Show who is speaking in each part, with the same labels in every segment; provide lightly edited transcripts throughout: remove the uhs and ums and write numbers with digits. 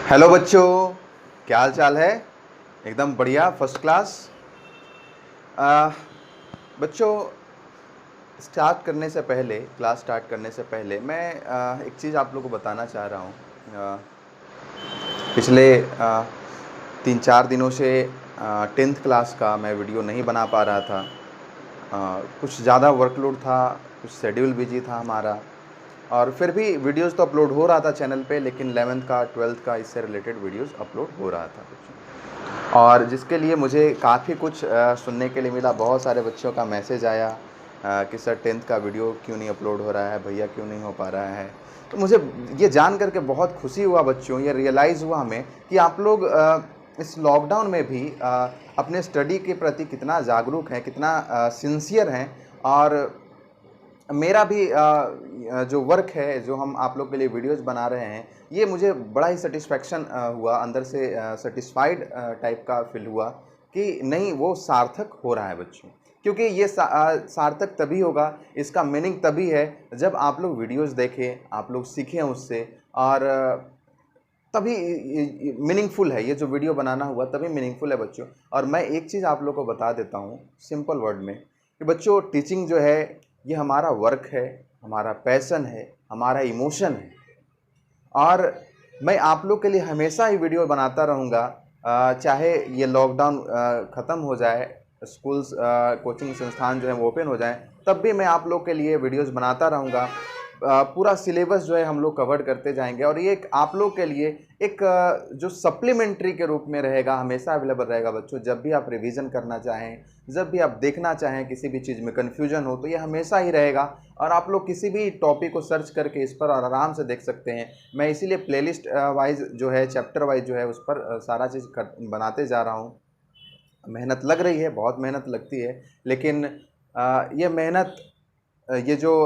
Speaker 1: Hello बच्चों, क्या हाल चाल है। एकदम बढ़िया, फर्स्ट क्लास। बच्चों, क्लास स्टार्ट करने से पहले मैं एक चीज़ आप लोगों को बताना चाह रहा हूँ। पिछले 3-4 दिनों से 10th क्लास का मैं वीडियो नहीं बना पा रहा था। कुछ ज़्यादा वर्कलोड था, कुछ शेड्यूल बिजी था हमारा, और फिर भी वीडियोस तो अपलोड हो रहा था चैनल पे, लेकिन 11th का 12th का इससे रिलेटेड वीडियोस अपलोड हो रहा था बच्चों। और जिसके लिए मुझे काफ़ी कुछ सुनने के लिए मिला। बहुत सारे बच्चों का मैसेज आया कि सर 10th का वीडियो क्यों नहीं अपलोड हो रहा है, भैया क्यों नहीं हो पा रहा है। तो मुझे ये जान करके बहुत खुशी हुआ बच्चों, ये रियलाइज़ हुआ हमें कि आप लोग इस लॉकडाउन में भी अपने स्टडी के प्रति कितना जागरूक हैं, कितना सिंसियर हैं। और मेरा भी जो वर्क है, जो हम आप लोग के लिए वीडियोस बना रहे हैं, ये मुझे बड़ा ही सेटिस्फेक्शन हुआ, अंदर से सेटिस्फाइड टाइप का फील हुआ कि नहीं, वो सार्थक हो रहा है बच्चों। क्योंकि ये सार्थक तभी होगा, इसका मीनिंग तभी है जब आप लोग वीडियोस देखें, आप लोग सीखें उससे, और तभी मीनिंगफुल है। ये जो वीडियो बनाना हुआ तभी मीनिंगफुल है बच्चों। और मैं एक चीज़ आप लोग को बता देता हूँ सिंपल वर्ड में कि बच्चों, टीचिंग जो है ये हमारा वर्क है, हमारा पैशन है, हमारा इमोशन है। और मैं आप लोग के लिए हमेशा ही वीडियो बनाता रहूँगा, चाहे ये लॉकडाउन ख़त्म हो जाए, स्कूल्स कोचिंग संस्थान जो है वो ओपन हो जाए, तब भी मैं आप लोग के लिए वीडियोस बनाता रहूँगा। पूरा सिलेबस जो है हम लोग कवर करते जाएंगे, और ये एक आप लोग के लिए एक जो सप्लीमेंट्री के रूप में रहेगा, हमेशा अवेलेबल रहेगा बच्चों। जब भी आप रिवीजन करना चाहें, जब भी आप देखना चाहें, किसी भी चीज़ में कन्फ्यूजन हो, तो ये हमेशा ही रहेगा। और आप लोग किसी भी टॉपिक को सर्च करके इस पर आराम से देख सकते हैं। मैं इसीलिए प्लेलिस्ट वाइज जो है, चैप्टर वाइज जो है, उस पर सारा चीज़ बनाते जा रहा हूँ। मेहनत लग रही है, बहुत मेहनत लगती है, लेकिन ये मेहनत, ये जो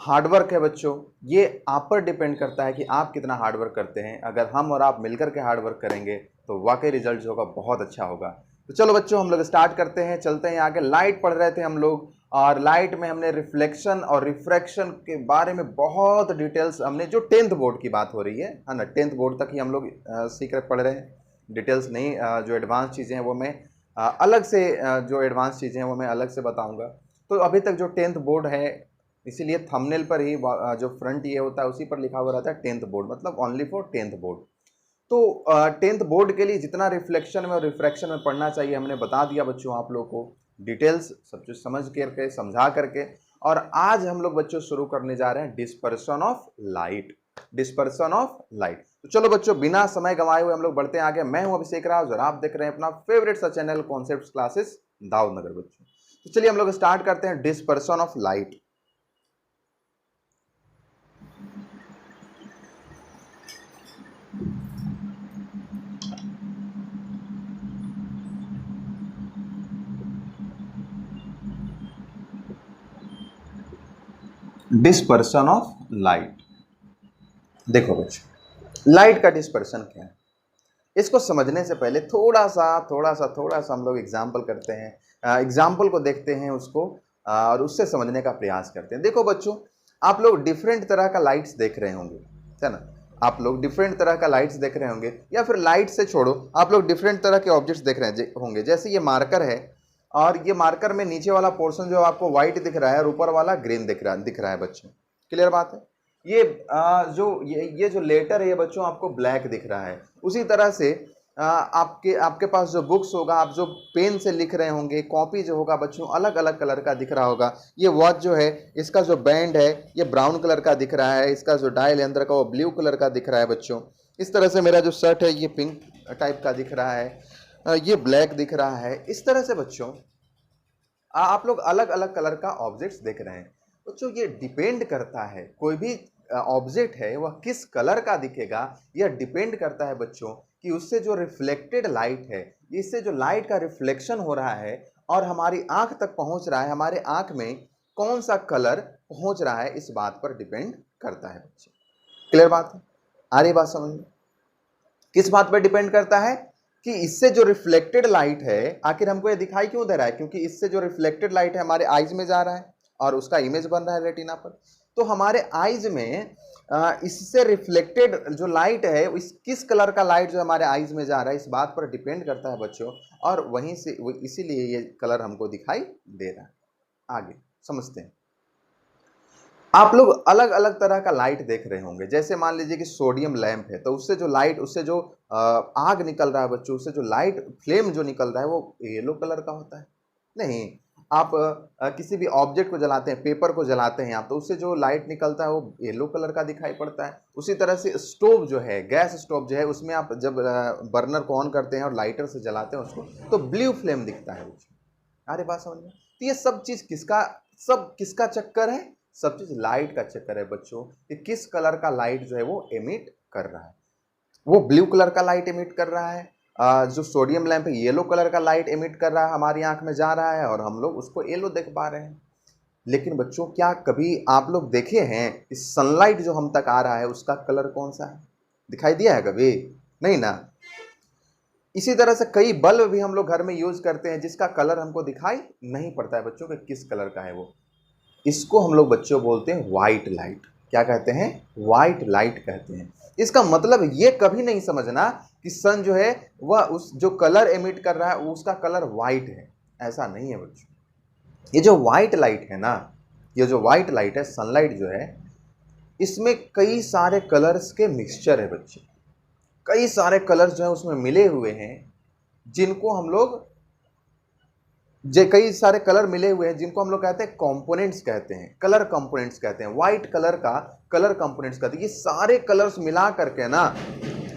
Speaker 1: हार्डवर्क है बच्चों, ये आप पर डिपेंड करता है कि आप कितना हार्डवर्क करते हैं। अगर हम और आप मिलकर के हार्डवर्क करेंगे तो वाकई रिजल्ट जो होगा बहुत अच्छा होगा। तो चलो बच्चों, हम लोग स्टार्ट करते हैं, चलते हैं आगे। लाइट पढ़ रहे थे हम लोग, और लाइट में हमने रिफ्लेक्शन और रिफ्रैक्शन के बारे में बहुत डिटेल्स हमने, जो 10th बोर्ड की बात हो रही है ना, 10th बोर्ड तक ही हम लोग सीख पढ़ रहे हैं, डिटेल्स नहीं। जो एडवांस चीज़ें हैं वो मैं अलग से, जो एडवांस चीज़ें हैं वो मैं अलग से बताऊंगा। तो अभी तक जो 10th बोर्ड है, इसीलिए थंबनेल पर ही जो फ्रंट ये होता है उसी पर लिखा हुआ रहता है 10th बोर्ड, मतलब ओनली फॉर 10th बोर्ड। तो 10th बोर्ड के लिए जितना रिफ्लेक्शन में और रिफ्रैक्शन में पढ़ना चाहिए हमने बता दिया बच्चों आप लोगों को, डिटेल्स सब कुछ समझ करके, समझा करके। और आज हम लोग बच्चों शुरू करने जा रहे हैं dispersion of light. Dispersion of light. तो चलो बच्चों, बिना समय गंवाए हुए हम लोग बढ़ते हैं आगे। मैं हूं अभिषेक राज और आप देख रहे हैं अपना फेवरेट सा चैनल कॉन्सेप्ट क्लासेस दाऊदनगर बच्चों। तो चलिए हम लोग स्टार्ट करते हैं dispersion of light. Dispersion of light. देखो बच्चों, लाइट का डिस्पर्सन क्या है, इसको समझने से पहले थोड़ा सा हम लोग एग्जाम्पल करते हैं, एग्जाम्पल को देखते हैं उसको, और उससे समझने का प्रयास करते हैं। देखो बच्चों, आप लोग डिफरेंट तरह का लाइट्स देख रहे होंगे, है ना। आप लोग डिफरेंट तरह का लाइट्स देख रहे होंगे, या फिर लाइट से छोड़ो, आप लोग डिफरेंट तरह के ऑब्जेक्ट्स देख रहे होंगे। जैसे ये मार्कर है, और ये मार्कर में नीचे वाला पोर्शन जो आपको व्हाइट दिख रहा है और ऊपर वाला ग्रीन दिख रहा है बच्चों। क्लियर बात है। ये ये जो लेटर है ये बच्चों आपको ब्लैक दिख रहा है। उसी तरह से आपके पास जो बुक्स होगा, आप जो पेन से लिख रहे होंगे, कॉपी जो होगा बच्चों अलग अलग कलर का दिख रहा होगा। ये वॉच जो है, इसका जो बैंड है ये ब्राउन कलर का दिख रहा है, इसका जो डायल है अंदर का वो ब्लू कलर का दिख रहा है बच्चों। इस तरह से मेरा जो शर्ट है ये पिंक टाइप का दिख रहा है, ये ब्लैक दिख रहा है। इस तरह से बच्चों आप लोग अलग अलग कलर का ऑब्जेक्ट्स देख रहे हैं बच्चों। ये डिपेंड करता है, कोई भी ऑब्जेक्ट है वह किस कलर का दिखेगा, यह डिपेंड करता है बच्चों कि उससे जो रिफ्लेक्टेड लाइट है, इससे जो लाइट का रिफ्लेक्शन हो रहा है और हमारी आंख तक पहुंच रहा है, हमारे आंख में कौन सा कलर पहुंच रहा है, इस बात पर डिपेंड करता है बच्चों। क्लियर बात है, आ रही बात समझ में। किस बात पर डिपेंड करता है कि इससे जो रिफ्लेक्टेड लाइट है, आखिर हमको ये दिखाई क्यों दे रहा है, क्योंकि इससे जो रिफ्लेक्टेड लाइट है हमारे आईज में जा रहा है और उसका इमेज बन रहा है रेटिना पर। तो हमारे आईज में इससे रिफ्लेक्टेड जो लाइट है, इस किस कलर का लाइट जो हमारे आईज में जा रहा है इस बात पर डिपेंड करता है बच्चों, और वहीं से इसीलिए ये कलर हमको दिखाई दे रहा है। आगे समझते हैं। आप लोग अलग अलग तरह का लाइट देख रहे होंगे, जैसे मान लीजिए कि सोडियम लैंप है, तो उससे जो लाइट, उससे जो आग निकल रहा है बच्चों, उससे जो लाइट फ्लेम जो निकल रहा है वो येलो कलर का होता है। नहीं, आप किसी भी ऑब्जेक्ट को जलाते हैं, पेपर को जलाते हैं आप, तो उससे जो लाइट निकलता है वो येलो कलर का दिखाई पड़ता है। उसी तरह से स्टोव जो है, गैस स्टोव जो है, उसमें आप जब बर्नर को ऑन करते हैं और लाइटर से जलाते हैं उसको, तो ब्लू फ्लेम दिखता है उसमें। अरे बात समझ में? तो ये सब चीज किसका चक्कर है? सब चीज लाइट का चक्कर है बच्चों, कि किस कलर का लाइट जो है वो एमिट कर रहा है। वो ब्लू कलर का लाइट एमिट कर रहा है, जो सोडियम लैंप है येलो कलर का लाइट एमिट कर रहा है, हमारी आंख में जा रहा है और हम लोग उसको येलो देख पा रहे हैं। लेकिन बच्चों, क्या कभी आप लोग देखे हैं कि सनलाइट जो हम तक आ रहा है उसका कलर कौन सा है? दिखाई दिया है कभी? नहीं ना। इसी तरह से कई बल्ब भी हम लोग घर में यूज करते हैं जिसका कलर हमको दिखाई नहीं पड़ता है बच्चों, कि किस कलर का है वो। इसको हम लोग बच्चों बोलते हैं व्हाइट लाइट। क्या कहते हैं? व्हाइट लाइट कहते हैं। इसका मतलब ये कभी नहीं समझना कि सन जो है वह उस जो कलर एमिट कर रहा है उसका कलर व्हाइट है, ऐसा नहीं है बच्चों। ये जो व्हाइट लाइट है ना, ये जो व्हाइट लाइट है, सनलाइट जो है, इसमें कई सारे कलर्स के मिक्सचर है बच्चे। कई सारे कलर्स जो है उसमें मिले हुए हैं, जिनको हम लोग कई सारे कलर मिले हुए हैं जिनको हम लोग कहते हैं कंपोनेंट्स कहते हैं, कलर कंपोनेंट्स कहते हैं। व्हाइट कलर का कलर कंपोनेंट्स कहते हैं। ये सारे कलर्स मिला करके ना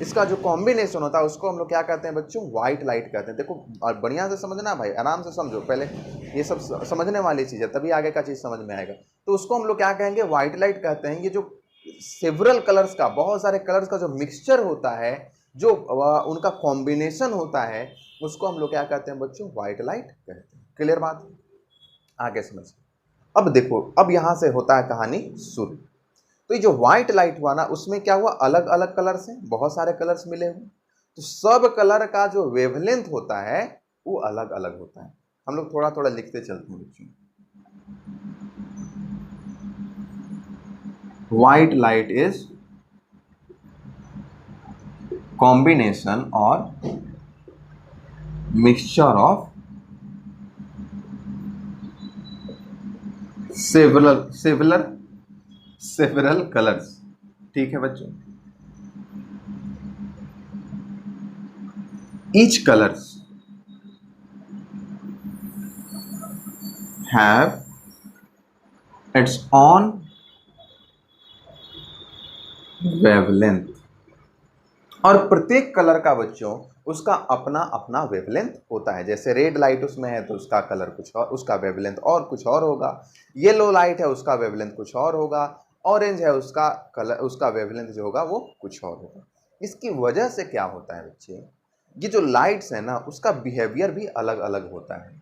Speaker 1: इसका जो कॉम्बिनेशन होता है उसको हम लोग क्या कहते हैं बच्चों? व्हाइट लाइट कहते हैं। देखो और बढ़िया से समझना भाई, आराम से समझो, पहले ये सब समझने वाली चीज़ है, तभी आगे का चीज़ समझ में आएगा। तो उसको हम लोग क्या कहेंगे? व्हाइट लाइट कहते हैं। ये जो सेवरल कलर्स का, बहुत सारे कलर्स का जो मिक्सचर होता है, जो उनका कॉम्बिनेशन होता है, उसको हम लोग क्या कहते हैं बच्चों? व्हाइट लाइट कहते हैं। क्लियर बात? आगे समझ। अब देखो, अब यहां से होता है कहानी शुरू। तो ये जो व्हाइट लाइट हुआ ना, उसमें क्या हुआ? अलग अलग कलर्स हैं, बहुत सारे कलर्स मिले हुए, तो सब कलर का जो वेवलेंथ होता है वो अलग अलग होता है। हम लोग थोड़ा थोड़ा लिखते चलते हैं बच्चों। व्हाइट लाइट इज कॉम्बिनेशन और मिक्सचर ऑफ सेवरल कलर्स। ठीक है बच्चों? Each colours have it's on wavelength, और प्रत्येक कलर का बच्चों उसका अपना अपना वेवलेंथ होता है। जैसे रेड लाइट उसमें है तो उसका कलर कुछ और, उसका वेवलेंथ और कुछ और होगा। येलो लाइट है, उसका वेवलेंथ कुछ और होगा। ऑरेंज है, उसका कलर, उसका वेवलेंथ जो होगा वो कुछ और होगा। इसकी वजह से क्या होता है बच्चे? ये जो लाइट्स है ना, उसका बिहेवियर भी अलग अलग होता है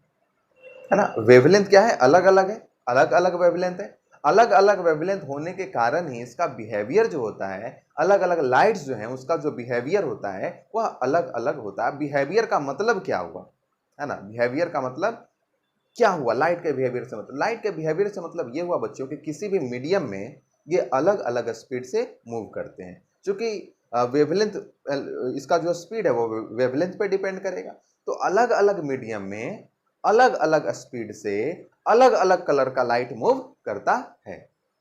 Speaker 1: ना। वेवलेंथ क्या है? अलग अलग है, अलग अलग वेवलेंथ है। अलग अलग वेवलेंथ होने के कारण ही इसका बिहेवियर जो होता है, अलग अलग लाइट्स जो हैं उसका जो बिहेवियर होता है वह अलग अलग होता है। बिहेवियर का मतलब क्या हुआ, है ना? बिहेवियर का मतलब क्या हुआ? लाइट के बिहेवियर से मतलब, लाइट के बिहेवियर से मतलब ये हुआ बच्चों कि किसी भी मीडियम में ये अलग अलग स्पीड से मूव करते हैं। क्योंकि वेवलेंथ, इसका जो स्पीड है वो वेवलेंथ पे डिपेंड करेगा। तो अलग अलग मीडियम में अलग अलग स्पीड से अलग अलग कलर का लाइट मूव करता है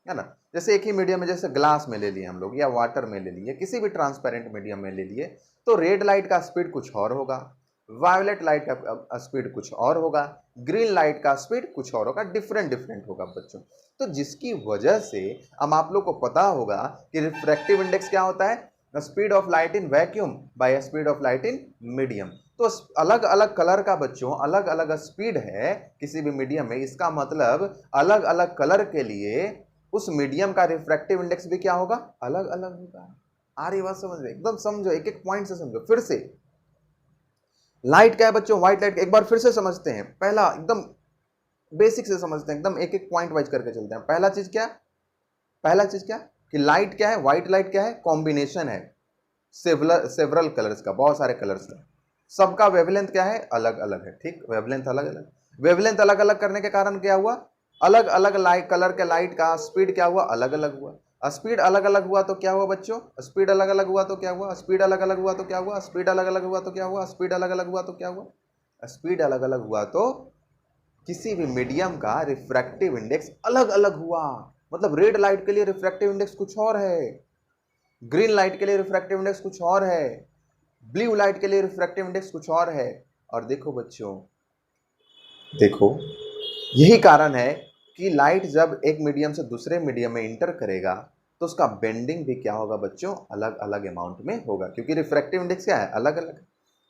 Speaker 1: ना। जैसे एक ही मीडियम में, जैसे ग्लास में ले लिए हम लोग, या वाटर में ले लिए, किसी भी ट्रांसपेरेंट मीडियम में ले लिए, तो रेड लाइट का स्पीड कुछ और होगा, वायलेट लाइट का स्पीड कुछ और होगा, ग्रीन लाइट का स्पीड कुछ और होगा, डिफरेंट डिफरेंट होगा बच्चों। तो जिसकी वजह से हम आप लोग को पता होगा कि रिफ्रैक्टिव इंडेक्स क्या होता है? Speed of light in vacuum by speed of light in medium. तो अलग अलग कलर का बच्चों अलग अलग स्पीड है किसी भी मीडियम में, इसका मतलब अलग अलग कलर के लिए उस मीडियम का रिफ्रैक्टिव इंडेक्स भी क्या होगा? अलग अलग होगा। आ रही बात समझ में? एकदम समझो, एक एक पॉइंट से समझो फिर से। लाइट क्या है बच्चों? व्हाइट लाइट एक बार फिर से समझते हैं। पहला एकदम बेसिक से समझते हैं, एकदम एक एक पॉइंट वाइज करके चलते हैं। पहला चीज क्या? पहला चीज क्या कि लाइट क्या है? व्हाइट लाइट क्या है? कॉम्बिनेशन है सेवरल कलर्स का, बहुत सारे कलर्स का। सबका वेवलेंथ क्या है? अलग अलग है। ठीक, वेवलेंथ अलग अलग। वेवलेंथ अलग अलग करने के कारण क्या हुआ? अलग अलग लाइट कलर के लाइट का स्पीड क्या हुआ, अलग अलग हुआ। स्पीड अलग अलग हुआ तो क्या हुआ बच्चों, स्पीड अलग अलग हुआ तो क्या हुआ, स्पीड अलग अलग हुआ तो क्या हुआ, स्पीड अलग अलग हुआ तो क्या हुआ, स्पीड अलग अलग हुआ तो क्या हुआ, स्पीड अलग अलग हुआ तो किसी भी मीडियम का रिफ्रैक्टिव इंडेक्स अलग अलग हुआ। मतलब रेड लाइट के लिए रिफ्रैक्टिव इंडेक्स कुछ और है, ग्रीन लाइट के लिए रिफ्रैक्टिव इंडेक्स कुछ और है, ब्लू लाइट के लिए रिफ्रैक्टिव इंडेक्स कुछ और है। और देखो बच्चों, देखो यही कारण है कि लाइट जब एक मीडियम से दूसरे मीडियम में इंटर करेगा तो उसका बेंडिंग भी क्या होगा बच्चों, अलग अलग अमाउंट में होगा, क्योंकि रिफ्रैक्टिव इंडेक्स क्या है, अलग अलग।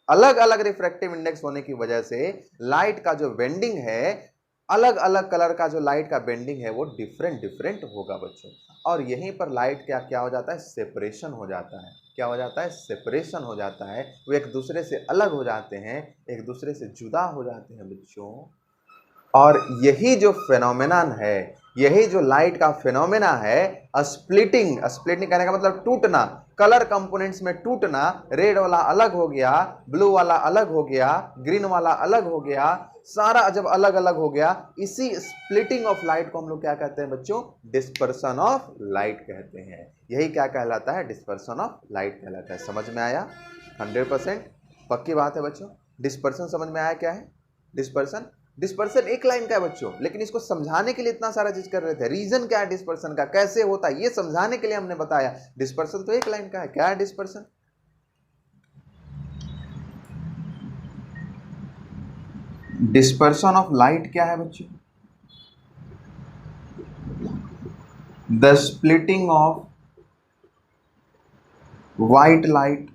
Speaker 1: अलग अलग रिफ्रैक्टिव इंडेक्स होने की वजह से लाइट का जो बेंडिंग है, अलग अलग कलर का जो लाइट का बेंडिंग है वो डिफरेंट डिफरेंट होगा बच्चों। और यहीं पर लाइट क्या क्या हो जाता है, सेपरेशन हो जाता है। क्या हो जाता है, सेपरेशन हो जाता है। वो एक दूसरे से अलग हो जाते हैं, एक दूसरे से जुदा हो जाते हैं बच्चों। और यही जो फेनोमेनन है, यही जो लाइट का फेनोमेना है, स्प्लिटिंग, स्प्लिटिंग कहने का मतलब टूटना, कलर कंपोनेंट्स में टूटना, रेड वाला अलग हो गया, ब्लू वाला अलग हो गया, ग्रीन वाला अलग हो गया, सारा जब अलग अलग हो गया, इसी स्प्लिटिंग ऑफ लाइट को हम लोग क्या कहते हैं बच्चों, डिस्पर्सन ऑफ लाइट कहते हैं। यही क्या कहलाता है, डिस्पर्सन ऑफ लाइट कहलाता है। समझ में आया? 100% पक्की बात है बच्चों। डिस्पर्सन समझ में आया क्या है? डिस्पर्सन, डिस्पर्सन एक लाइन का है बच्चों, लेकिन इसको समझाने के लिए इतना सारा चीज कर रहे थे। रीजन क्या है डिस्पर्सन का, कैसे होता है, ये समझाने के लिए हमने बताया। डिस्पर्सन तो एक लाइन का है। क्या है डिस्पर्सन? डिस्पर्सन ऑफ लाइट क्या है बच्चों? The splitting of white light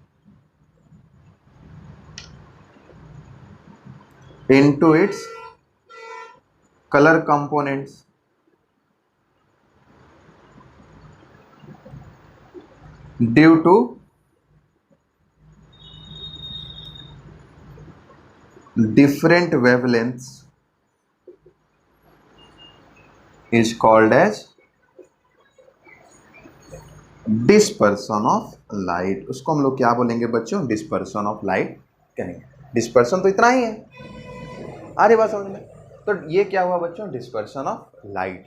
Speaker 1: into its color components due to different wavelengths is called as dispersion of light. उसको हम लोग क्या बोलेंगे बच्चों, डिस्पर्सन ऑफ लाइट कहेंगे। डिस्पर्सन तो इतना ही है, आ रही बात समझ में? तो ये क्या हुआ बच्चों, डिस्पर्सन ऑफ लाइट।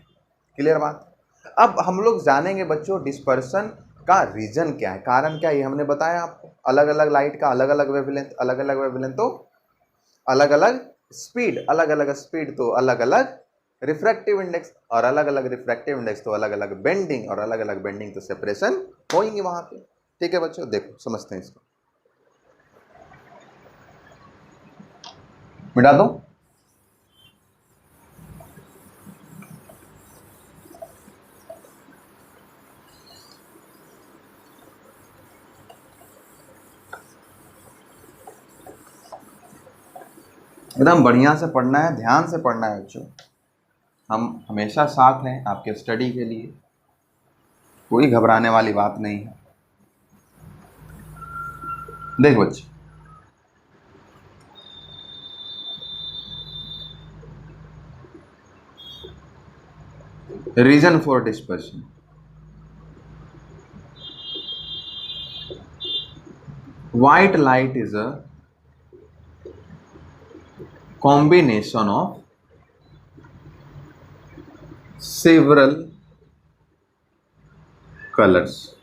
Speaker 1: क्लियर बात? अब हम लोग जानेंगे बच्चों डिस्पर्सन का रीजन क्या है, कारण क्या है, ये हमने बताया आपको। अलग अलग लाइट का अलग अलग वेवलेंथ, अलग अलग वेवलेंथ तो अलग अलग स्पीड, अलग अलग स्पीड तो अलग अलग रिफ्रैक्टिव इंडेक्स, और अलग अलग रिफ्रैक्टिव इंडेक्स तो अलग अलग बेंडिंग, और अलग अलग बेंडिंग तो सेपरेशन होंगे वहां पे। ठीक है बच्चों, देखो समझते हैं इसको। मिटा दो। एकदम बढ़िया से पढ़ना है, ध्यान से पढ़ना है बच्चों। हम हमेशा साथ हैं आपके स्टडी के लिए, कोई घबराने वाली बात नहीं है। देख बच्चे, reason for dispersion, white light is a combination of several colors.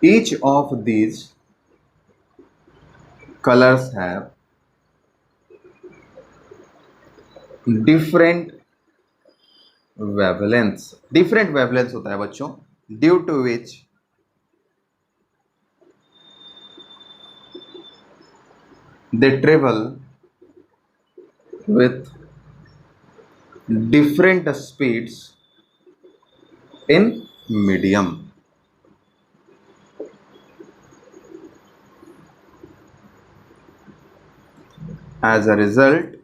Speaker 1: Each of these colors have different wavelengths. Different wavelengths होता है बच्चों, due to which they travel with different speeds in medium. As a result,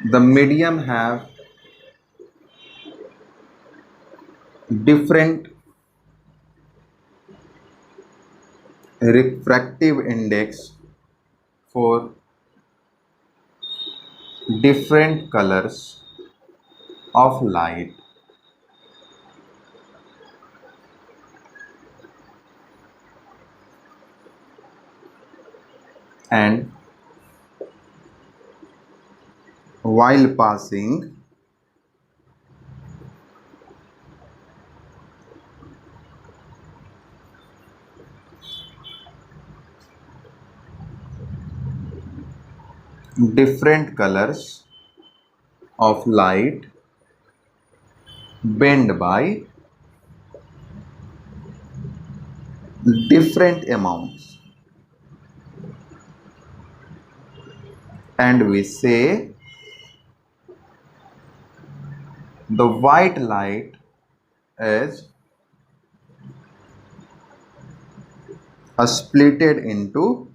Speaker 1: the medium have different refractive index for different colors of light, and while passing different colors of light bent by different amounts, and we say the white light is splitted into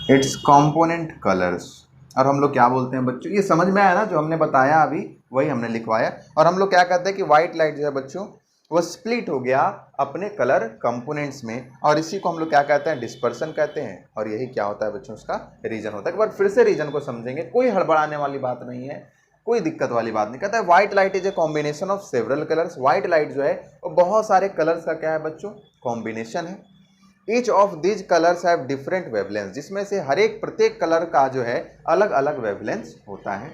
Speaker 1: its component colors। और हम लोग क्या बोलते हैं बच्चों, ये समझ में आया ना, जो हमने बताया अभी वही हमने लिखवाया। और हम लोग क्या कहते हैं कि व्हाइट लाइट जो है बच्चों वो स्प्लिट हो गया अपने कलर कंपोनेंट्स में, और इसी को हम लोग क्या कहते हैं, डिस्पर्सन कहते हैं। और यही क्या होता है बच्चों, उसका रीजन होता है। एक बार फिर से रीजन को समझेंगे, कोई हड़बड़ाने वाली बात नहीं है, कोई दिक्कत वाली बात नहीं। कहता है white light is a combination of several colours. White light जो है वो बहुत सारे कलर्स का क्या है बच्चों, कॉम्बिनेशन है। Each of these colours have different wavelengths, जिसमें से हर एक प्रत्येक कलर का जो है अलग अलग वेवलेंस होता है।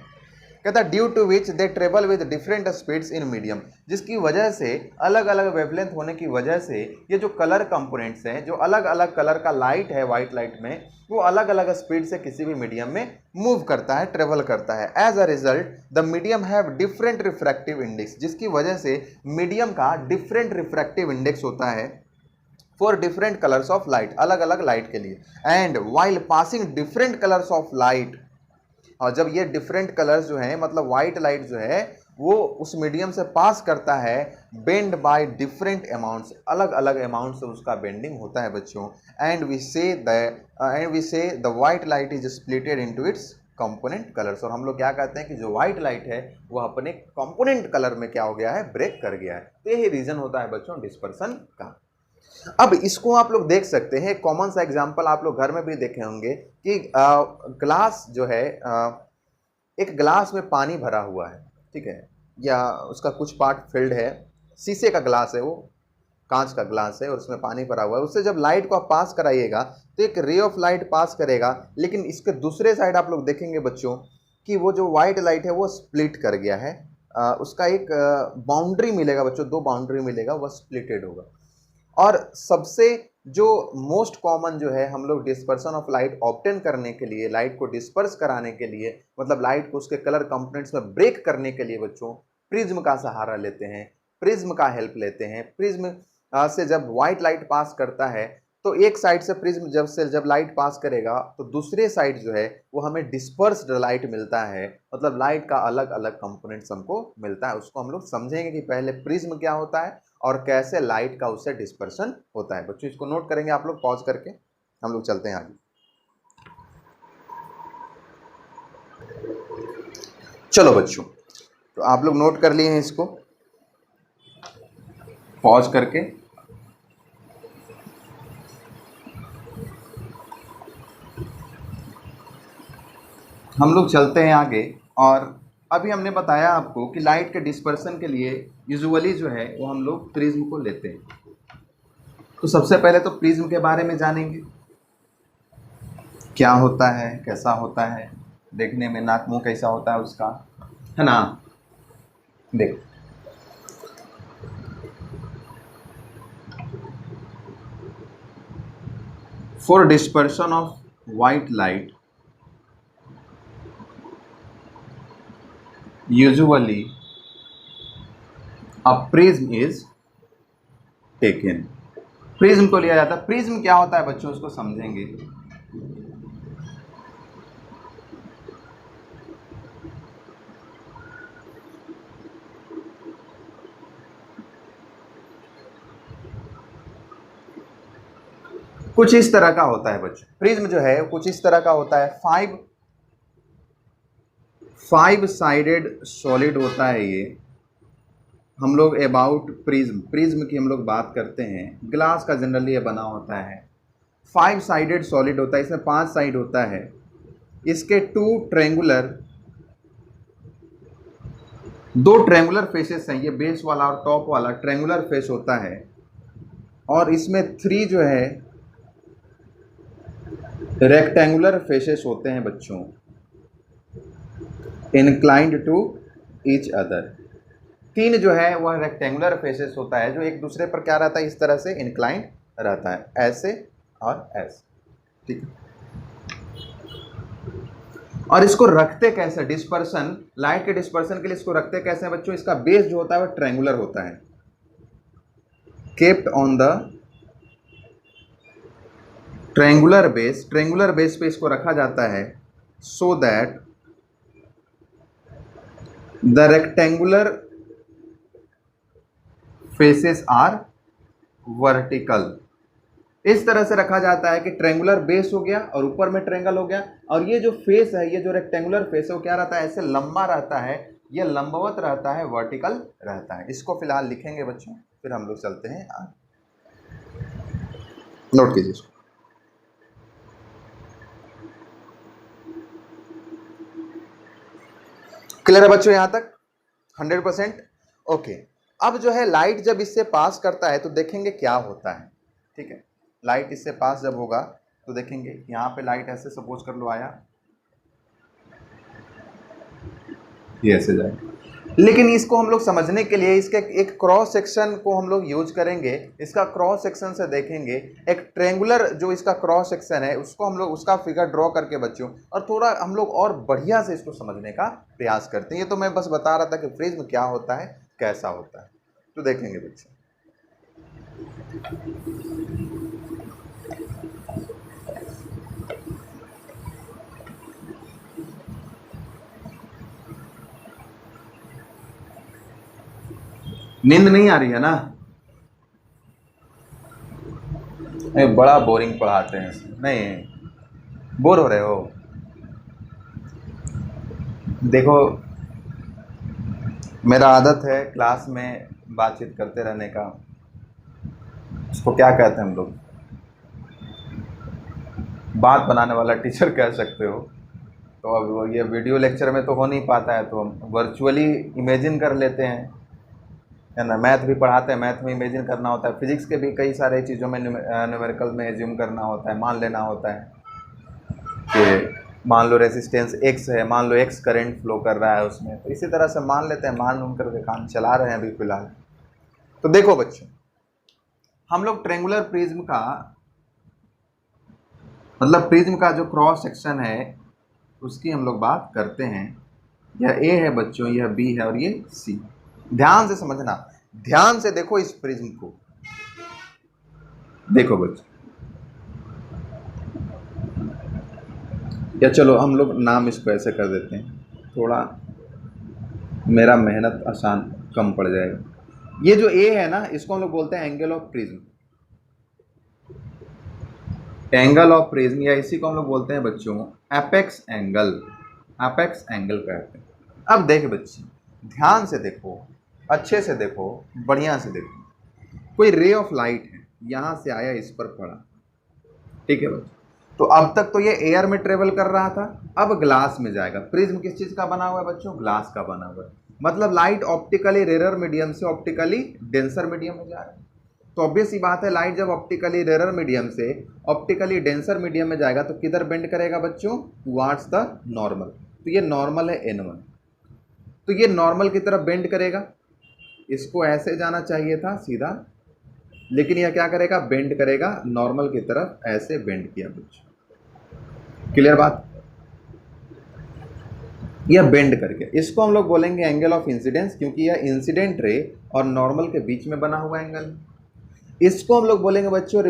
Speaker 1: कहता है due to which they travel with different speeds in medium, जिसकी वजह से अलग अलग वेवलेंथ होने की वजह से ये जो कलर कंपोनेंट्स हैं, जो अलग अलग कलर का लाइट है व्हाइट लाइट में, वो अलग अलग स्पीड से किसी भी मीडियम में मूव करता है, ट्रेवल करता है। As a result the medium have different refractive index, जिसकी वजह से मीडियम का डिफरेंट रिफ्रैक्टिव इंडेक्स होता है for different colours of light, अलग अलग लाइट के लिए। And while passing different colours of light, और जब ये डिफरेंट कलर्स जो हैं, मतलब व्हाइट लाइट जो है वो उस मीडियम से पास करता है, बेंड बाय डिफरेंट अमाउंट्स, अलग अलग अमाउंट से उसका बेंडिंग होता है बच्चों। एंड वी से the white light is splitted into its component colours, और हम लोग क्या कहते हैं कि जो व्हाइट लाइट है वो अपने कंपोनेंट कलर में क्या हो गया है, ब्रेक कर गया है। तो यही रीजन होता है बच्चों डिस्पर्सन का। अब इसको आप लोग देख सकते हैं, कॉमन सा एग्जांपल आप लोग घर में भी देखे होंगे कि ग्लास जो है, एक ग्लास में पानी भरा हुआ है, ठीक है, या उसका कुछ पार्ट फिल्ड है, शीशे का ग्लास है, वो कांच का ग्लास है और उसमें पानी भरा हुआ है। उससे जब लाइट को आप पास कराइएगा तो एक रे ऑफ लाइट पास करेगा, लेकिन इसके दूसरे साइड आप लोग देखेंगे बच्चों कि वो जो व्हाइट लाइट है वो स्प्लिट कर गया है। उसका एक बाउंड्री मिलेगा बच्चों, दो बाउंड्री मिलेगा, वह स्प्लिटेड होगा। और सबसे जो मोस्ट कॉमन जो है, हम लोग डिस्पर्सन ऑफ लाइट ऑब्टेन करने के लिए, लाइट को डिस्पर्स कराने के लिए, मतलब लाइट को उसके कलर कंपोनेंट्स में ब्रेक करने के लिए बच्चों प्रिज्म का सहारा लेते हैं, प्रिज्म का हेल्प लेते हैं। प्रिज्म से जब व्हाइट लाइट पास करता है तो एक साइड से प्रिज्म जब लाइट पास करेगा तो दूसरे साइड जो है वो हमें डिस्पर्स्ड लाइट मिलता है, मतलब लाइट का अलग अलग कंपोनेंट्स हमको मिलता है। उसको हम लोग समझेंगे कि पहले प्रिज्म क्या होता है और कैसे लाइट का उससे डिस्पर्सन होता है। बच्चों इसको नोट करेंगे आप लोग, पॉज करके हम लोग चलते हैं आगे। चलो बच्चों, तो आप लोग नोट कर लिए हैं इसको, पॉज करके। हम लोग चलते हैं आगे। और अभी हमने बताया आपको कि लाइट के डिस्पर्सन के लिए यूजुअली जो है वो हम लोग प्रिज्म को लेते हैं। तो सबसे पहले तो प्रिज्म के बारे में जानेंगे, क्या होता है, कैसा होता है, देखने में नाक मुंह कैसा होता है उसका, है ना। देख, for dispersion of white light usually a prism is taken, prism को लिया जाता है। प्रिज्म क्या होता है बच्चों, उसको समझेंगे। कुछ इस तरह का होता है बच्चों, प्रिज्म जो है कुछ इस तरह का होता है। फाइव साइडेड सॉलिड होता है ये। हम लोग अबाउट प्रिज्म की हम लोग बात करते हैं। ग्लास का जनरली ये बना होता है, 5 साइडेड सॉलिड होता है, इसमें 5 साइड होता है। इसके 2 ट्रेंगुलर फेसेस हैं, ये बेस वाला और टॉप वाला ट्रेंगुलर फेस होता है। और इसमें 3 जो है रेक्टेंगुलर फेसेस होते हैं बच्चों, इनक्लाइंड टू ईच अदर। तीन जो है वह रेक्टेंगुलर फेसेस होता है जो एक दूसरे पर क्या रहता है, इस तरह से इंक्लाइंड रहता है, ऐसे और ऐसे, ठीक है। और इसको रखते कैसे, डिस्पर्सन, लाइट के डिस्पर्सन के लिए इसको रखते कैसे हैं बच्चों, इसका बेस जो होता है वह ट्रायंगुलर होता है, kept on the triangular base, triangular base पे इसको रखा जाता है, so that the rectangular faces are vertical. इस तरह से रखा जाता है कि ट्रायंगुलर बेस हो गया और ऊपर में ट्रायंगल हो गया, और ये जो फेस है, ये जो रेक्टेंगुलर फेस है वो क्या रहता है, ऐसे लंबा रहता है, ये लंबवत रहता है, वर्टिकल रहता है। इसको फिलहाल लिखेंगे बच्चों, फिर हम लोग चलते हैं आगे, नोट कीजिए इसको। क्लियर है बच्चों यहां तक 100%? ओके। अब जो है लाइट जब इससे पास करता है तो देखेंगे क्या होता है, ठीक है। लाइट इससे पास जब होगा तो देखेंगे यहाँ पे लाइट ऐसे सपोज कर लो आया, ये ऐसे जाएगा, लेकिन इसको हम लोग समझने के लिए इसके एक क्रॉस सेक्शन को हम लोग यूज करेंगे। इसका क्रॉस सेक्शन से देखेंगे, एक ट्रायंगुलर जो इसका क्रॉस सेक्शन है उसको हम लोग उसका फिगर ड्रॉ करके बच्चों, और थोड़ा हम लोग और बढ़िया से इसको समझने का प्रयास करते हैं। ये तो मैं बस बता रहा था कि प्रिज्म क्या होता है, कैसा होता है, तो देखेंगे बच्चों। नींद नहीं आ रही है ना? बड़ा बोरिंग पढ़ाते हैं, नहीं बोर हो रहे हो? देखो मेरा आदत है क्लास में बातचीत करते रहने का, उसको क्या कहते हैं हम लोग, बात बनाने वाला टीचर कह सकते हो। तो अब ये वीडियो लेक्चर में तो हो नहीं पाता है, तो हम वर्चुअली इमेजिन कर लेते हैं, है ना। मैथ भी पढ़ाते हैं, मैथ में इमेजिन करना होता है, फिजिक्स के भी कई सारे चीज़ों में न्यूमेरिकल में एज्यूम करना होता है, मान लेना होता है कि मान लो रेजिस्टेंस x है, मान लो x करंट फ्लो कर रहा है उसमें, तो इसी तरह से मान लेते हैं, मान करके काम चला रहे हैं अभी फिलहाल। तो देखो बच्चों, हम लोग ट्रायंगुलर प्रिज्म का मतलब प्रिज्म का जो क्रॉस सेक्शन है उसकी हम लोग बात करते हैं। यह A है बच्चों, यह B है और ये C। ध्यान से समझना, ध्यान से देखो इस प्रिज्म को, देखो बच्चों, या चलो हम लोग नाम इसको ऐसे कर देते हैं, थोड़ा मेरा मेहनत आसान कम पड़ जाएगा। ये जो A है ना, इसको हम लोग बोलते हैं angle of prism, angle of prism, या इसी को हम लोग बोलते हैं बच्चों एपेक्स एंगल, एपेक्स एंगल कहते हैं। अब देख बच्चे, ध्यान से देखो, अच्छे से देखो, बढ़िया से देखो, कोई रे ऑफ लाइट है, यहाँ से आया इस पर पड़ा, ठीक है बच्चों। तो अब तक तो ये एयर में ट्रेवल कर रहा था, अब ग्लास में जाएगा। प्रिज्म किस चीज़ का बना हुआ है बच्चों? ग्लास का बना हुआ है। मतलब लाइट ऑप्टिकली रेरर मीडियम से ऑप्टिकली डेंसर मीडियम में जा रहा है। तो ऑब्वियस सी बात है, लाइट जब ऑप्टिकली रेरर मीडियम से ऑप्टिकली डेंसर मीडियम में जाएगा तो किधर बेंड करेगा बच्चों? Towards the normal. तो ये नॉर्मल है N1, तो ये नॉर्मल की तरफ बेंड करेगा, इसको ऐसे जाना चाहिए था सीधा, लेकिन यह क्या करेगा? बेंड करेगा नॉर्मल की तरफ, ऐसे बेंड किया बच्चों। क्लियर बात? यह बेंड करके, इसको हम लोग बोलेंगे एंगल ऑफ इंसिडेंस, क्योंकि यह इंसिडेंट रे और नॉर्मल के बीच में बना हुआ एंगल। इसको हम लोग बोलेंगे बच्चों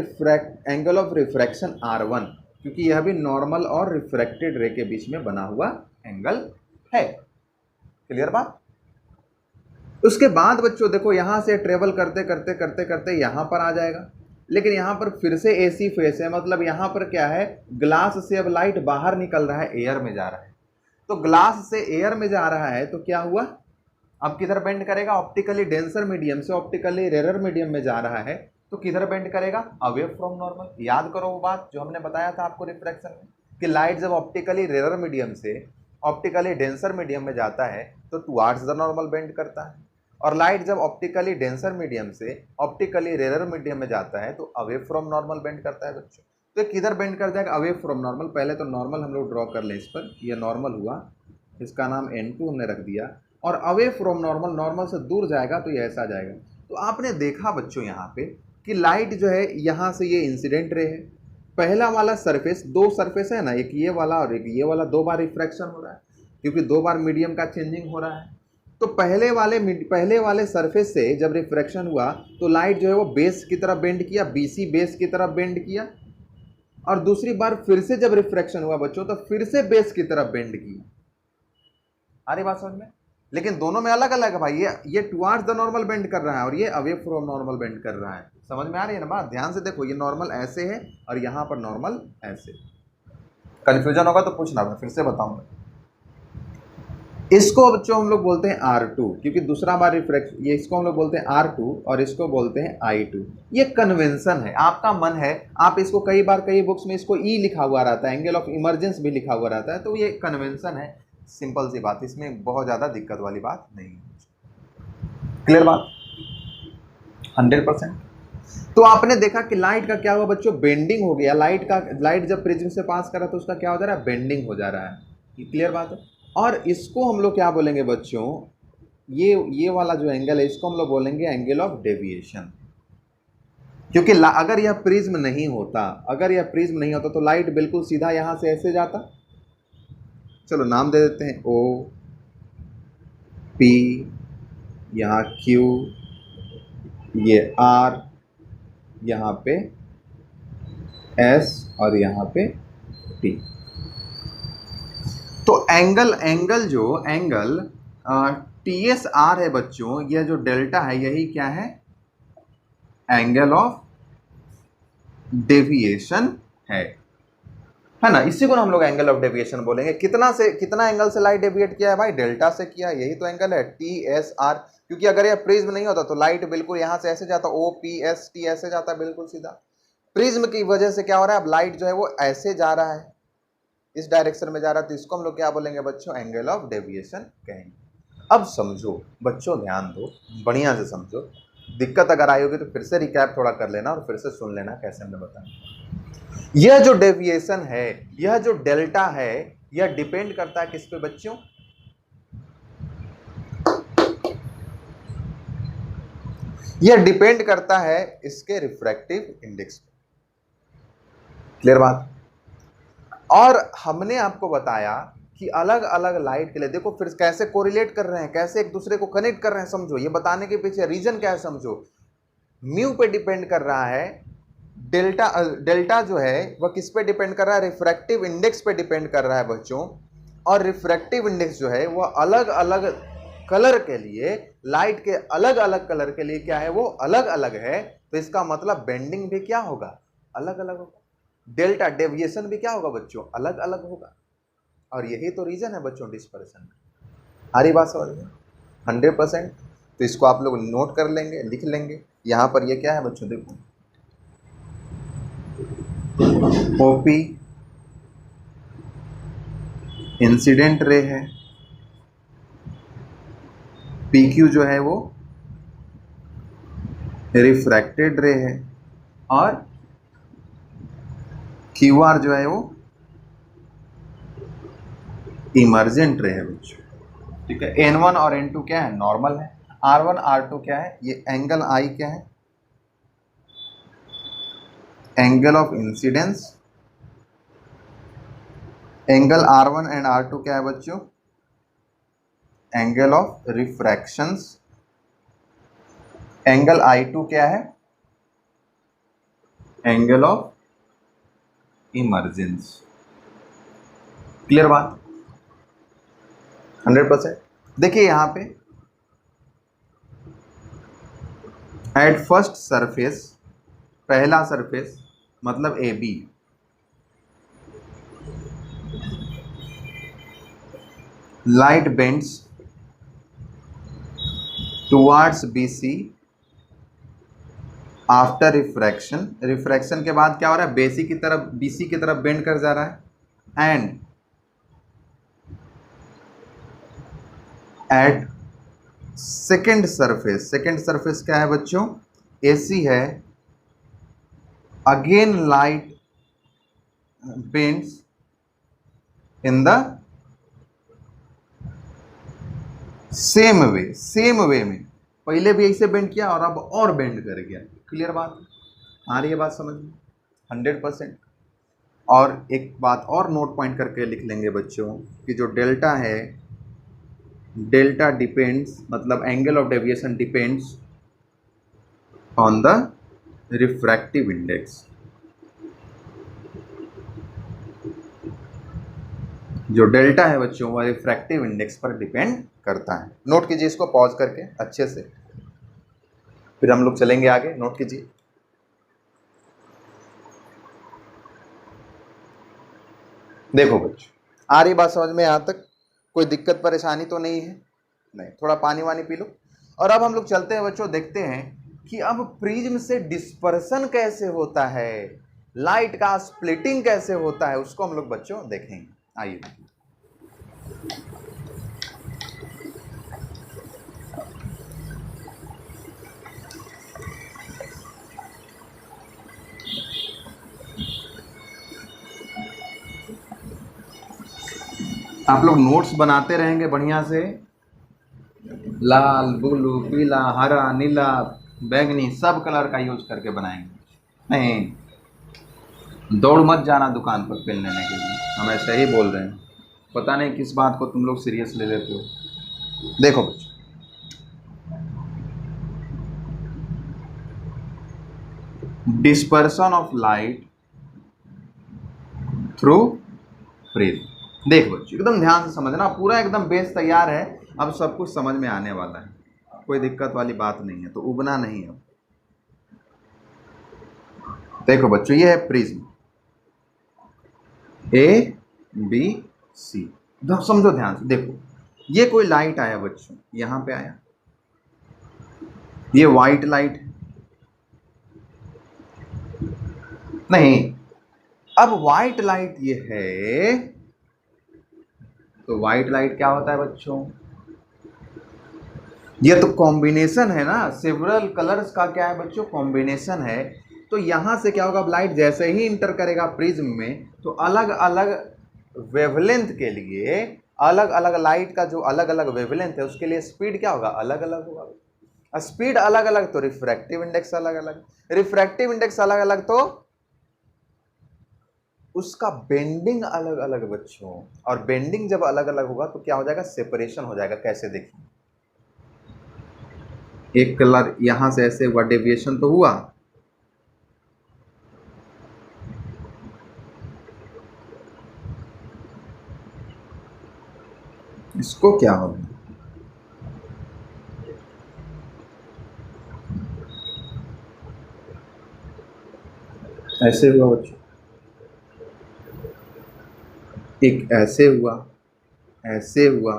Speaker 1: एंगल ऑफ रिफ्रैक्शन R1, क्योंकि यह भी नॉर्मल और रिफ्रैक्टेड रे के बीच में बना हुआ एंगल है। क्लियर बात? उसके बाद बच्चों देखो, यहां से ट्रेवल करते करते करते करते यहां पर आ जाएगा, लेकिन यहां पर फिर से AC फेस है, मतलब यहां पर क्या है? ग्लास से अब लाइट बाहर निकल रहा है, एयर में जा रहा है। तो ग्लास से एयर में जा रहा है तो क्या हुआ? अब किधर बेंड करेगा? ऑप्टिकली डेंसर मीडियम से ऑप्टिकली रेरर मीडियम में जा रहा है, तो किधर बेंड करेगा? Away from normal. याद करो वो बात जो हमने बताया था आपको रिफ्रैक्शन में, कि लाइट जब ऑप्टिकली रेरर मीडियम से ऑप्टिकली डेंसर मीडियम में जाता है तो टुवार्ड्स द नॉर्मल बेंड करता है, और लाइट जब ऑप्टिकली डेंसर मीडियम से ऑप्टिकली रेरर मीडियम में जाता है तो अवे फ्रॉम नॉर्मल बेंड करता है बच्चों। तो ये किधर बेंड कर जाएगा, अवे फ्रॉम नॉर्मल। पहले तो नॉर्मल हम लोग ड्रॉ कर लें इस पर, ये नॉर्मल हुआ, इसका नाम N2 हमने रख दिया, और अवे फ्रॉम नॉर्मल, नॉर्मल से दूर जाएगा तो ये ऐसा जाएगा। तो आपने देखा बच्चों यहाँ पे कि लाइट जो है यहाँ से ये इंसिडेंट रे है, पहला वाला सरफेस, दो सरफेस है ना, एक ये वाला और एक ये वाला, दो बार रिफ्रैक्शन हो रहा है क्योंकि दो बार मीडियम का चेंजिंग हो रहा है। तो पहले वाले सरफेस से जब रिफ्रैक्शन हुआ तो लाइट जो है वो बेस की तरफ बेंड किया, BC बेस की तरफ बेंड किया, और दूसरी बार फिर से जब रिफ्रैक्शन हुआ बच्चों तो फिर से बेस की तरफ बेंड किया। आ रही बात समझ में? लेकिन दोनों में अलग अलग है भाई, ये टुवार्ड्स द नॉर्मल बेंड कर रहा है और ये अवे फ्रॉम नॉर्मल बेंड कर रहा है। समझ में आ रही है ना बात? ध्यान से देखो, ये नॉर्मल ऐसे है और यहां पर नॉर्मल ऐसे। कंफ्यूजन होगा तो पूछना, मैं फिर से बताऊंगा। इसको बच्चों हम लोग बोलते हैं R2 क्योंकि दूसरा बार रिफ्रैक्शन, ये इसको हम लोग बोलते हैं R2 और इसको बोलते हैं I2। ये कन्वेंशन है, आपका मन है, आप इसको कई बार कई बुक्स में इसको E लिखा हुआ रहता है, एंगल ऑफ इमरजेंस भी लिखा हुआ रहता है, तो ये कन्वेंशन है, सिंपल सी बात, इसमें बहुत ज़्यादा दिक्कत वाली बात नहीं है। क्लियर बात? 100%। तो आपने देखा कि लाइट का क्या हुआ बच्चों, बेंडिंग हो गया। लाइट जब प्रिज्म से पास कर रहा है तो उसका क्या हो जा रहा है, बेंडिंग हो जा रहा है। ये क्लियर बात है। और इसको हम लोग क्या बोलेंगे बच्चों, ये वाला जो एंगल है इसको हम लोग बोलेंगे एंगल ऑफ डेविएशन, क्योंकि अगर यह प्रिज्म नहीं होता तो लाइट बिल्कुल सीधा यहां से ऐसे जाता। चलो नाम दे देते हैं, O, P, यहाँ Q, ये R, यहाँ पे S और यहाँ पे T। तो एंगल TSR है बच्चों, यह जो डेल्टा है यही क्या है, एंगल ऑफ डेविएशन है ना। इसी को हम लोग एंगल ऑफ डेविएशन बोलेंगे। कितना एंगल से लाइट डेविएट किया है भाई, डेल्टा से किया, यही तो एंगल है TSR। क्योंकि अगर यह प्रिज्म नहीं होता तो लाइट बिल्कुल यहां से ऐसे जाता, OPST ऐसे जाता बिल्कुल सीधा। प्रिज्म की वजह से क्या हो रहा है, अब लाइट जो है वो ऐसे जा रहा है, इस डायरेक्शन में जा रहा है, तो इसको हम लोग क्या बोलेंगे बच्चों, एंगल ऑफ डेविएशन कहेंगे। अब समझो बच्चों, ध्यान दो, बढ़िया से समझो। दिक्कत अगर आई होगी तो फिर से रिकैप थोड़ा कर लेना और फिर से सुन लेना कैसे हमने बताया। यह जो डेविएशन है, यह जो डेल्टा है, यह डिपेंड करता है किस पे बच्चों, यह डिपेंड करता है इसके रिफ्रैक्टिव इंडेक्स पे। क्लियर बात? और हमने आपको बताया कि अलग अलग लाइट के लिए देखो फिर कैसे कोरिलेट कर रहे हैं, कैसे एक दूसरे को कनेक्ट कर रहे हैं। समझो, ये बताने के पीछे रीजन क्या है, समझो। म्यू पे डिपेंड कर रहा है, डेल्टा जो है वह किस पे डिपेंड कर रहा है, रिफ्रैक्टिव इंडेक्स पे डिपेंड कर रहा है बच्चों। और रिफ्रैक्टिव इंडेक्स जो है वह अलग अलग कलर के लिए, लाइट के अलग अलग कलर के लिए क्या है, वो अलग अलग है। तो इसका मतलब बेंडिंग भी क्या होगा, अलग अलग होगा। डेल्टा डेविएशन भी क्या होगा बच्चों, अलग अलग होगा। और यही तो रीजन है बच्चों डिस्पर्शन। हरी बात समझ में? 100%। तो इसको आप लोग नोट कर लेंगे, लिख लेंगे। यहां पर ये क्या है बच्चों, देखो, ओपी इंसिडेंट रे है, PQ जो है वो रिफ्रैक्टेड रे है, और QR जो है वो इमर्जेंट रे है बच्चों। ठीक है। N1 और N2 क्या है, नॉर्मल है। R1 R2 क्या है, ये एंगल I क्या है, angle of incidence. Angle R1 and R2 क्या है बच्चों, एंगल ऑफ रिफ्रैक्शंस। एंगल I2 क्या है, एंगल ऑफ इमर्जेंस। क्लियर बात? 100%। देखिए यहां पे एट फर्स्ट सरफेस, पहला सरफेस मतलब AB, light bends towards BC after refraction. Refraction के बाद क्या हो रहा है, BC की तरफ बेंड कर जा रहा है। एंड एट सेकेंड सरफेस क्या है बच्चों, AC है। Again light bends in the same way में, पहले भी ऐसे बेंड किया और अब और बेंड कर गया। क्लियर बात आ रही है, बात समझ में 100%। और एक बात और नोट पॉइंट करके लिख लेंगे बच्चों कि जो डेल्टा है, डेल्टा डिपेंड्स, मतलब angle of deviation depends on the refractive index. जो डेल्टा है बच्चों वो रिफ्रैक्टिव इंडेक्स पर डिपेंड करता है। नोट कीजिए इसको पॉज करके अच्छे से, फिर हम लोग चलेंगे आगे। नोट कीजिए। देखो बच्चों, आ रही बात समझ में? यहाँ तक कोई दिक्कत परेशानी तो नहीं है? नहीं। थोड़ा पानी वानी पी लो। और अब हम लोग चलते हैं बच्चों, देखते हैं कि अब प्रिज्म से डिस्पर्सन कैसे होता है, लाइट का स्प्लिटिंग कैसे होता है, उसको हम लोग बच्चों देखेंगे। आइए। आप लोग नोट्स बनाते रहेंगे बढ़िया से, लाल, ब्लू, पीला, हरा, नीला, बैंगनी, सब कलर का यूज करके बनाएंगे। नहीं, दौड़ मत जाना दुकान पर पेन लेने के लिए, हम ऐसे ही बोल रहे हैं। पता नहीं किस बात को तुम लोग सीरियस ले लेते हो। देखो बच्चों, dispersion of light through prism. देख बच्चों, एकदम ध्यान से समझना, पूरा एकदम बेस तैयार है, अब सब कुछ समझ में आने वाला है, कोई दिक्कत वाली बात नहीं है, तो उबना नहीं है। देखो बच्चों, ये है प्रिज्म ए बी सी। समझो ध्यान से। देखो, ये कोई लाइट आया बच्चों, यहां पे आया, ये व्हाइट लाइट नहीं, अब व्हाइट लाइट ये है, तो व्हाइट लाइट क्या होता है बच्चों? ये तो कॉम्बिनेशन है ना, सेवरल कलर्स का क्या है बच्चों? कॉम्बिनेशन है। तो यहां से क्या होगा, अब लाइट जैसे ही इंटर करेगा प्रिज्म में, तो अलग अलग वेवलेंथ के लिए, अलग अलग लाइट का जो अलग अलग वेवलेंथ है उसके लिए स्पीड क्या होगा? अलग अलग होगा। स्पीड अलग अलग तो रिफ्रैक्टिव इंडेक्स अलग अलग, रिफ्रैक्टिव इंडेक्स अलग अलग तो उसका बेंडिंग अलग अलग बच्चों। और बेंडिंग जब अलग अलग होगा तो क्या हो जाएगा? सेपरेशन हो जाएगा। कैसे? देखिए, एक कलर यहां से ऐसे हुआ, डेविएशन तो हुआ, इसको क्या होगा? ऐसे हुआ बच्चों, एक ऐसे हुआ, ऐसे हुआ,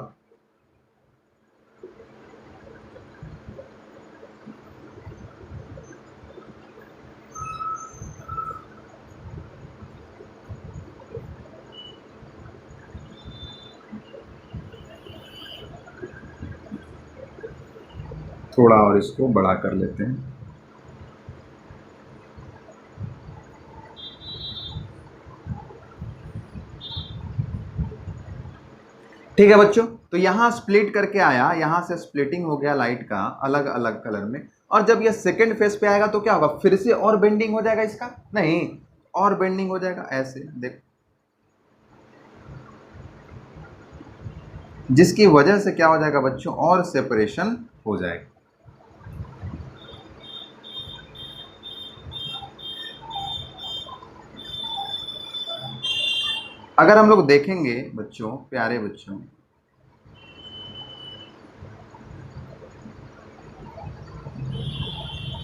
Speaker 1: थोड़ा और इसको बड़ा कर लेते हैं। ठीक है बच्चों, तो यहां स्प्लिट करके आया, यहां से स्प्लिटिंग हो गया लाइट का अलग अलग कलर में। और जब ये सेकंड फेज पे आएगा तो क्या होगा? फिर से और बेंडिंग हो जाएगा इसका? नहीं, और बेंडिंग हो जाएगा। ऐसे देख, जिसकी वजह से क्या हो जाएगा बच्चों? और सेपरेशन हो जाएगा। अगर हम लोग देखेंगे बच्चों, प्यारे बच्चों,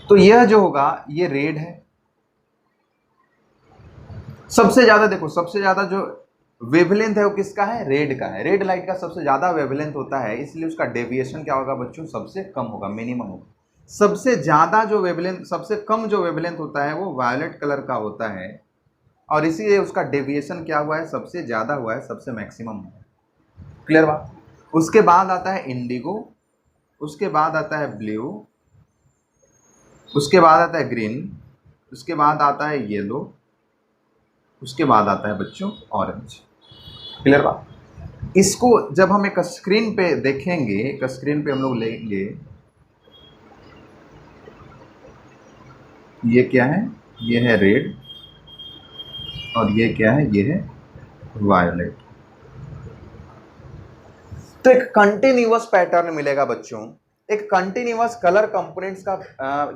Speaker 1: तो यह जो होगा ये रेड है सबसे ज्यादा। देखो, सबसे ज्यादा जो वेवलेंथ है वो किसका है? रेड का है। रेड लाइट का सबसे ज्यादा वेवलेंथ होता है, इसलिए उसका डेविएशन क्या होगा बच्चों? सबसे कम होगा, मिनिमम होगा। सबसे ज्यादा जो वेवलेंथ, सबसे कम जो वेवलेंथ होता है वो वायलेट कलर का होता है, और इसीलिए उसका डेविएशन क्या हुआ है? सबसे ज्यादा हुआ है, सबसे मैक्सिमम हुआ है। क्लियर बात? उसके बाद आता है इंडिगो, उसके बाद आता है ब्लू, उसके बाद आता है ग्रीन, उसके बाद आता है येलो, उसके बाद आता है बच्चों ऑरेंज। क्लियर बात। इसको जब हम एक स्क्रीन पे देखेंगे, एक स्क्रीन पे हम लोग लेंगे, ये क्या है, ये है रेड, और ये क्या है, ये है वायलेट। तो एक कंटिन्यूअस पैटर्न मिलेगा बच्चों, एक कंटिन्यूअस कलर कंपोनेंट्स का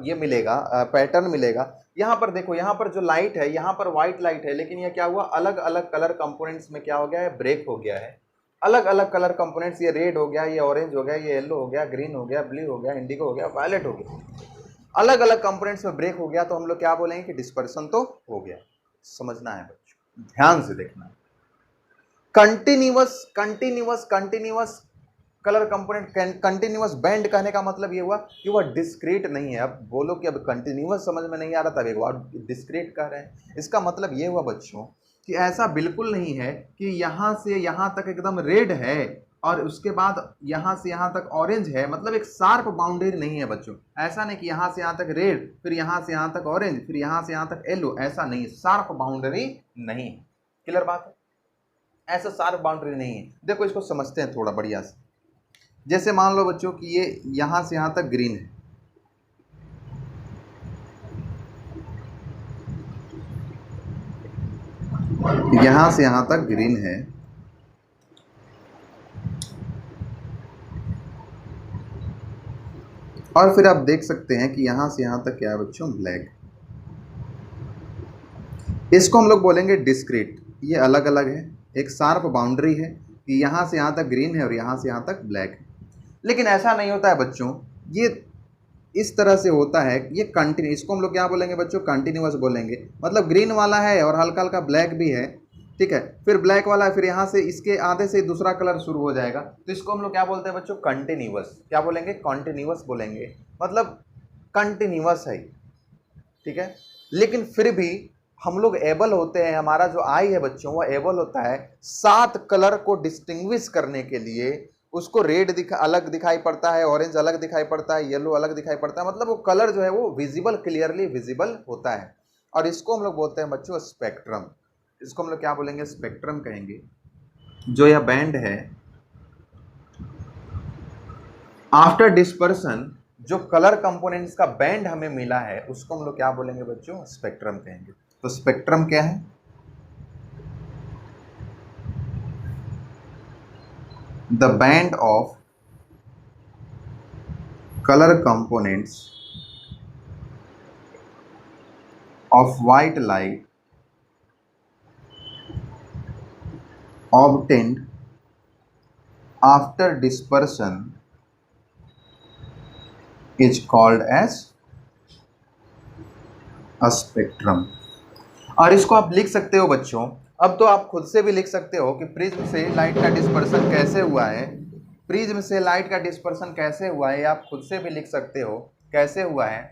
Speaker 1: ये मिलेगा, पैटर्न मिलेगा। यहाँ पर देखो, यहाँ पर जो लाइट है, यहाँ पर व्हाइट लाइट है, लेकिन ये क्या हुआ, अलग अलग कलर कंपोनेंट्स में क्या हो गया है, ब्रेक हो गया है। अलग अलग कलर कंपोनेंट्स, ये रेड हो गया, ये ऑरेंज हो गया, ये येलो हो गया, ग्रीन हो गया, ब्लू हो गया, इंडिगो हो गया, वायलेट हो गया, अलग अलग कंपोनेंट्स में ब्रेक हो गया। तो हम लोग क्या बोलेंगे कि डिस्पर्सन तो हो गया। समझना है बच्चों, ध्यान से देखना है। Continuous continuous continuous colour component, continuous band कहने का मतलब ये हुआ कि वह डिस्क्रीट नहीं है। अब बोलो कि अब कंटिन्यूअस समझ में नहीं आ रहा, तब एक बार डिस्क्रीट कह रहे हैं। इसका मतलब ये हुआ बच्चों कि ऐसा बिल्कुल नहीं है कि यहाँ से यहाँ तक एकदम रेड है और उसके बाद यहाँ से यहाँ तक ऑरेंज है, मतलब एक शार्प बाउंड्री नहीं है बच्चों। ऐसा नहीं कि यहाँ से यहाँ तक रेड, फिर यहाँ से यहाँ तक ऑरेंज, फिर यहाँ से यहाँ तक येलो, ऐसा नहीं, शार्प बाउंड्री नहीं है। क्लियर बात है, ऐसा शार्प बाउंड्री नहीं है। देखो इसको समझते हैं थोड़ा बढ़िया से। जैसे मान लो बच्चों कि ये यहाँ से यहाँ तक ग्रीन है, यहाँ से यहाँ तक ग्रीन है, और फिर आप देख सकते हैं कि यहाँ से यहाँ तक क्या है बच्चों, ब्लैक। इसको हम लोग बोलेंगे डिस्क्रीट। ये अलग अलग है, एक शार्प बाउंड्री है कि यहाँ से यहाँ तक ग्रीन है और यहाँ से यहाँ तक ब्लैक है। लेकिन ऐसा नहीं होता है बच्चों, ये इस तरह से होता है, ये कंटिन्यू, इसको हम लोग क्या बोलेंगे बच्चों, कंटिन्यूअस बोलेंगे। मतलब ग्रीन वाला है और हल्का हल्का ब्लैक भी है, ठीक है, फिर ब्लैक वाला है, फिर यहाँ से इसके आधे से दूसरा कलर शुरू हो जाएगा, तो इसको हम लोग क्या बोलते हैं बच्चों, कंटिन्यूअस। क्या बोलेंगे, कंटिन्यूअस बोलेंगे, मतलब कंटिन्यूअस है, ठीक है। लेकिन फिर भी हम लोग एबल होते हैं, हमारा जो आई है बच्चों वो एबल होता है 7 कलर को डिस्टिंग्विश करने के लिए। उसको रेड अलग दिखाई पड़ता है, ऑरेंज अलग दिखाई पड़ता है, येलो अलग दिखाई पड़ता है, मतलब वो कलर जो है वो विजिबल, क्लियरली विजिबल होता है। और इसको हम लोग बोलते हैं बच्चों स्पेक्ट्रम। इसको हम लोग क्या बोलेंगे, स्पेक्ट्रम कहेंगे। जो यह बैंड है आफ्टर डिस्पर्सन, जो कलर कंपोनेंट्स का बैंड हमें मिला है, उसको हम लोग क्या बोलेंगे बच्चों, स्पेक्ट्रम कहेंगे। तो स्पेक्ट्रम क्या है, the band of colour components of white light obtained after dispersion is called as a spectrum। और इसको आप लिख सकते हो बच्चों, अब तो आप खुद से भी लिख सकते हो कि प्रिज्म से लाइट का डिस्पर्सन कैसे हुआ है। प्रिज्म से लाइट का डिस्पर्सन कैसे हुआ है, आप खुद से भी लिख सकते हो कैसे हुआ है।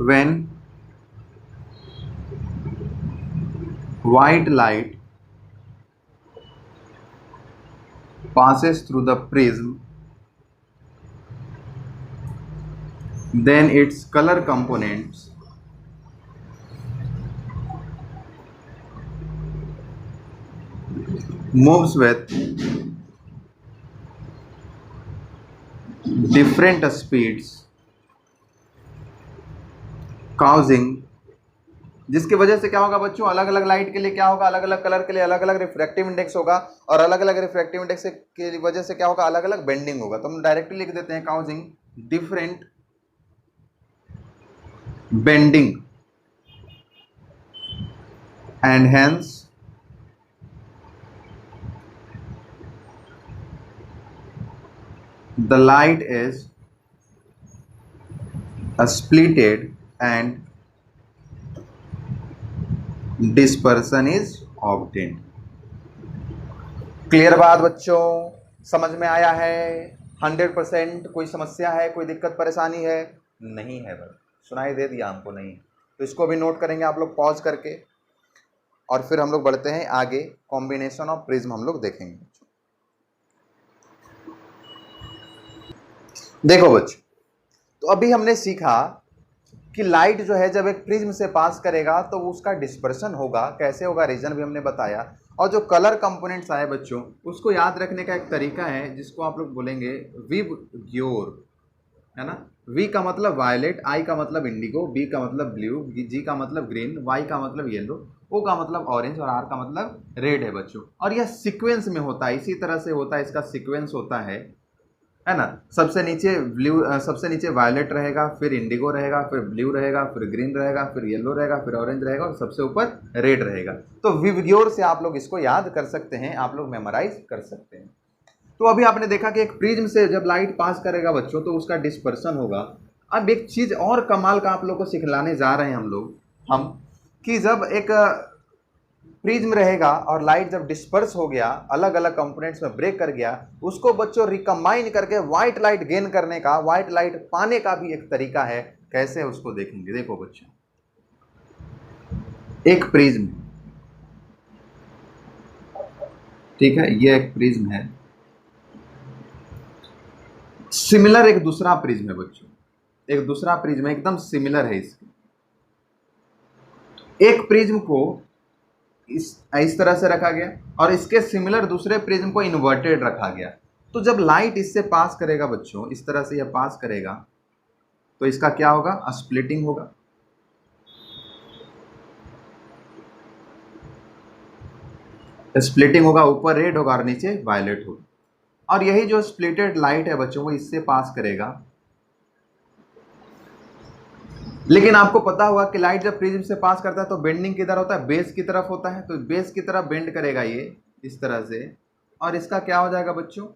Speaker 1: when white light passes through the prism, then its color components moves with different speeds, causing, जिसकी वजह से क्या होगा बच्चों, अलग अलग लाइट के लिए क्या होगा, अलग अलग कलर के लिए अलग अलग रिफ्रैक्टिव इंडेक्स होगा, और अलग अलग रिफ्रैक्टिव इंडेक्स की वजह से क्या होगा, अलग अलग बेंडिंग होगा। तो हम डायरेक्टली लिख देते हैं causing different bending and hence the light is splitted and dispersion is obtained। Clear बात बच्चों, समझ में आया है 100%? कोई समस्या है, कोई दिक्कत परेशानी है? नहीं है बस, सुनाई दे दिया हमको? नहीं। तो इसको भी नोट करेंगे आप लोग पॉज करके, और फिर हम लोग बढ़ते हैं आगे, कॉम्बिनेशन ऑफ प्रिज्म हम लोग देखेंगे। देखो बच्चों, तो अभी हमने सीखा कि लाइट जो है जब एक प्रिज्म से पास करेगा तो उसका डिस्पर्सन होगा, कैसे होगा रीजन भी हमने बताया। और जो कलर कंपोनेंट्स आए बच्चों, उसको याद रखने का एक तरीका है जिसको आप लोग बोलेंगे विबग्योर, है ना। वी का मतलब वायलेट, आई का मतलब इंडिगो, बी का मतलब ब्लू, जी का मतलब ग्रीन, वाई का मतलब येलो, ओ का मतलब ऑरेंज और आर का मतलब रेड है बच्चों। और यह सीक्वेंस में होता है, इसी तरह से होता है, इसका सीक्वेंस होता है ना। सबसे नीचे ब्लू, सबसे नीचे वायलेट रहेगा, फिर इंडिगो रहेगा, फिर ब्लू रहेगा, फिर ग्रीन रहेगा, फिर येलो रहेगा, फिर ऑरेंज रहेगा और सबसे ऊपर रेड रहेगा। तो विबग्योर से आप लोग इसको याद कर सकते हैं, आप लोग मेमोराइज कर सकते हैं। तो अभी आपने देखा कि एक प्रिज्म से जब लाइट पास करेगा बच्चों तो उसका डिस्पर्सन होगा। अब एक चीज और कमाल का आप लोग को सिखलाने जा रहे हैं हम कि जब एक प्रिज्म रहेगा और लाइट जब डिस्पर्स हो गया, अलग अलग कंपोनेंट्स में ब्रेक कर गया, उसको बच्चों रिकम्बाइन करके व्हाइट लाइट गेन करने का, व्हाइट लाइट पाने का भी एक तरीका है। कैसे उसको देखेंगे, देखो बच्चों, एक प्रिज्म, ठीक है, ये एक प्रिज्म है, सिमिलर एक दूसरा प्रिज्म है बच्चों, एक दूसरा प्रिज्म एकदम सिमिलर है इसके। एक प्रिज्म को इस तरह से रखा गया और इसके सिमिलर दूसरे प्रिज्म को इन्वर्टेड रखा गया। तो जब लाइट इससे पास करेगा बच्चों, इस तरह से यह पास करेगा तो इसका क्या होगा, स्प्लिटिंग होगा। स्प्लिटिंग होगा, ऊपर रेड होगा और नीचे वायलेट होगा। और यही जो स्प्लिटेड लाइट है बच्चों वो इससे पास करेगा। लेकिन आपको पता होगा कि लाइट जब प्रिज्म से पास करता है तो बेंडिंग किधर होता है, बेस की तरफ होता है। तो बेस की तरफ बेंड करेगा ये इस तरह से, और इसका क्या हो जाएगा बच्चों,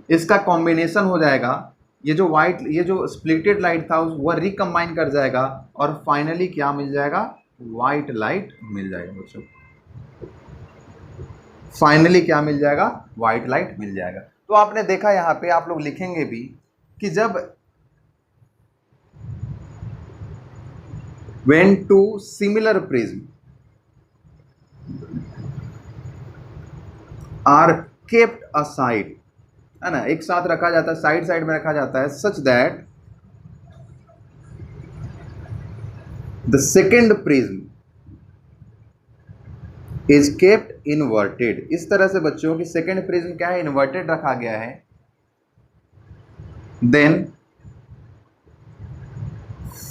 Speaker 1: इसका कॉम्बिनेशन हो जाएगा। ये जो व्हाइट, ये जो स्प्लिटेड लाइट था वह रिकम्बाइन कर जाएगा और फाइनली क्या मिल जाएगा, व्हाइट लाइट मिल जाएगा बच्चों। फाइनली क्या मिल जाएगा, व्हाइट लाइट मिल जाएगा। तो आपने देखा यहाँ पे आप लोग लिखेंगे भी कि जब when two similar prism are kept aside, है ना, एक साथ रखा जाता है, साइड साइड में रखा जाता है, such that the second prism is kept inverted। इस तरह से बच्चों की सेकेंड प्रिज्म क्या है, इन्वर्टेड रखा गया है। then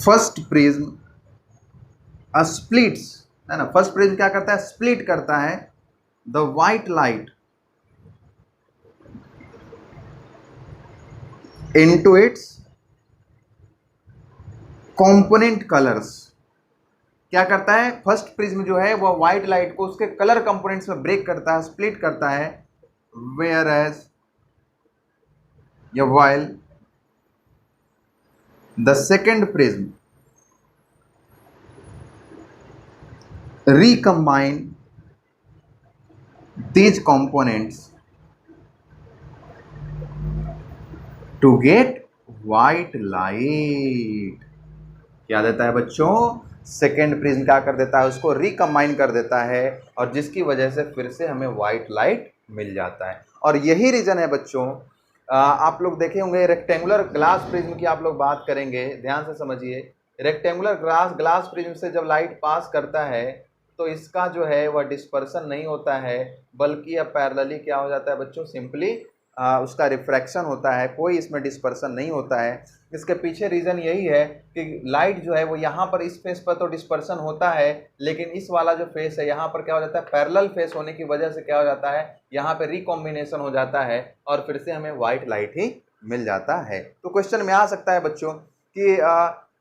Speaker 1: फर्स्ट प्रिज्म स्प्लिट्स, है ना, फर्स्ट प्रिज्म क्या करता है, स्प्लिट करता है the white light into its component colours. क्या करता है, फर्स्ट प्रिज्म जो है वो व्हाइट लाइट को उसके कलर कंपोनेंट्स में ब्रेक करता है, स्प्लिट करता है। वेयर एज या while the second prism recombine these components to get white light। क्या देता है बच्चों, सेकेंड प्रिज्म क्या कर देता है, उसको रिकम्बाइन कर देता है और जिसकी वजह से फिर से हमें व्हाइट लाइट मिल जाता है। और यही रीजन है बच्चों, आप लोग देखे होंगे रेक्टेंगुलर ग्लास प्रिज्म की आप लोग बात करेंगे, ध्यान से समझिए। रेक्टेंगुलर ग्लास प्रिज्म से जब लाइट पास करता है तो इसका जो है वह डिस्पर्सन नहीं होता है, बल्कि यह पैरेलली क्या हो जाता है बच्चों, सिंपली उसका रिफ्रैक्शन होता है, कोई इसमें डिस्पर्सन नहीं होता है। इसके पीछे रीज़न यही है कि लाइट जो है वो यहाँ पर इस फेस पर तो डिस्पर्सन होता है, लेकिन इस वाला जो फेस है यहाँ पर क्या हो जाता है, पैरेलल फेस होने की वजह से क्या हो जाता है, यहाँ पे रिकॉम्बिनेशन हो जाता है और फिर से हमें व्हाइट लाइट ही मिल जाता है। तो क्वेश्चन में आ सकता है बच्चों कि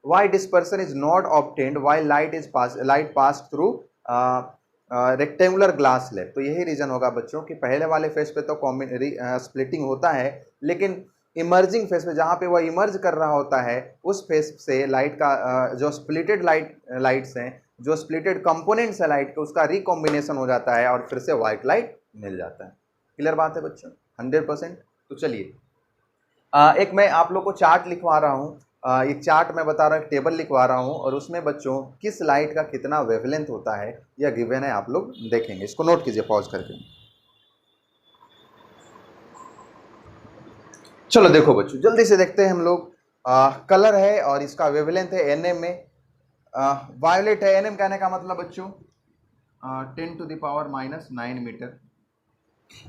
Speaker 1: why dispersion is not obtained why light pass through rectangular glass slab. तो यही रीजन होगा बच्चों कि पहले वाले फेस पे तो स्प्लिटिंग होता है, लेकिन इमर्जिंग फेस पे जहाँ पे वह इमर्ज कर रहा होता है उस फेस से लाइट का जो स्प्लिटेड लाइट्स हैं, जो स्प्लिटेड कंपोनेंट्स है लाइट के, उसका रिकॉम्बिनेशन हो जाता है और फिर से व्हाइट लाइट मिल जाता है। क्लियर बात है बच्चों, 100%। तो चलिए एक मैं आप लोग को चार्ट लिखवा रहा हूँ, एक चार्ट मैं बता रहा हूँ, एक टेबल लिखवा रहा हूँ और उसमें बच्चों किस लाइट का कितना वेवलेंथ होता है यह गिवन है, आप लोग देखेंगे। इसको नोट कीजिए पॉज करके। चलो देखो बच्चों, जल्दी से देखते हैं हम लोग कलर है और इसका वेवलेंथ है एनएम में। वायोलेट है, एनएम कहने का मतलब बच्चों 10⁻⁻⁹ मीटर।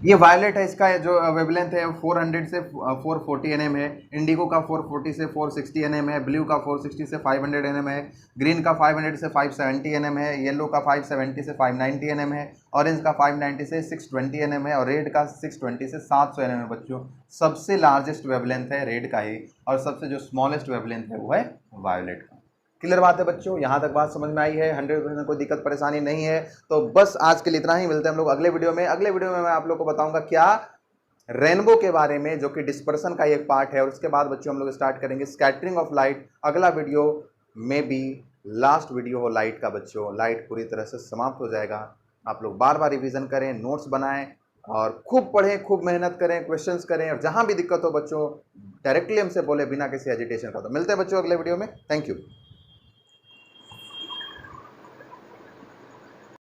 Speaker 1: ये वायलेट है, इसका जो वेवलेंथ है 400 से 440 एनएम है। इंडिगो का 440 से 460 एनएम है। ब्लू का 460 से 500 एनएम है। ग्रीन का 500 से 570 एनएम है। येलो का 570 से 590 एनएम है। ऑरेंज का 590 से 620 एनएम है और रेड का 620 से 700 एनएम है बच्चों। सबसे लार्जेस्ट वेवलेंथ है रेड का ही और सबसे जो स्मॉलेस्ट वेवलेंथ है वो है वायोलेट का। क्लियर बात है बच्चों, यहाँ तक बात समझ में आई है? 100% कोई दिक्कत परेशानी नहीं है। तो बस आज के लिए इतना ही, मिलते हैं हम लोग अगले वीडियो में। अगले वीडियो में मैं आप लोग को बताऊंगा क्या रेनबो के बारे में, जो कि डिस्पर्सन का एक पार्ट है। और उसके बाद बच्चों हम लोग स्टार्ट करेंगे स्कैटरिंग ऑफ लाइट। अगला वीडियो में भी लास्ट वीडियो हो लाइट का बच्चों। लाइट पूरी तरह से समाप्त हो जाएगा। आप लोग बार बार रिविजन करें, नोट्स बनाएं और खूब पढ़ें, खूब मेहनत करें, क्वेश्चंस करें और जहां भी दिक्कत हो बच्चों डायरेक्टली हमसे बोले बिना किसी एजिटेशन का। तो मिलते हैं बच्चों अगले वीडियो में। Thank you.